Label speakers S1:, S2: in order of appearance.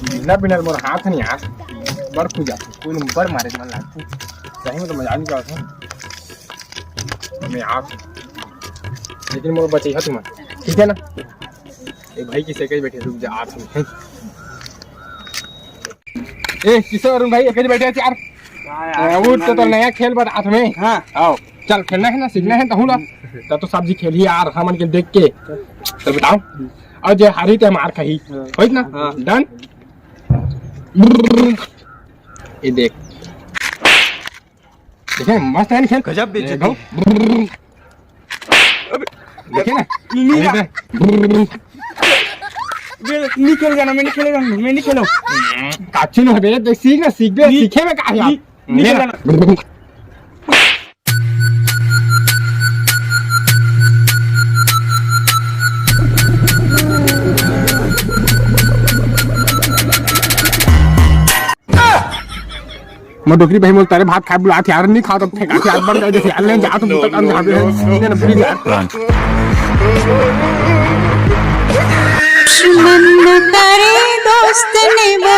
S1: बिना बिना मोर हाथ नहीं यार बर खुद जाते कोई नंबर मारे मन लागते सही में तो मजा नहीं आता मैं आप लेकिन मोर बचे है तुम ठीक है ना ए भाई किसे कहीं बैठे रुक जा आप ए किसे अरुण भाई एक बैठे यार वो तो नया खेल बता हाथ में हां आओ चल खेलना है ना सीखना है तो तो सब्जी खेली यार हमन के देख के तो बताओ और जे हारी ते मार खही होइत ना डन ये देख देखे मस्त है ना खेल
S2: गजब बेइज्जती
S1: देखे ना
S2: नहीं खेल जाना मैं नहीं खेलेगा मैं नहीं खेलो
S1: काची न हबे देख सीख ना सीखे में का है
S2: नहीं खेलना
S1: मैं डोकरी भाई मोल तारे भात खा बुला यार नहीं खा तो फेंका के यार बन गए जैसे यार ले जा तो मुतक अंदर आ गए ना प्लीज यार
S3: दुश्मन करे दोस्त ने वो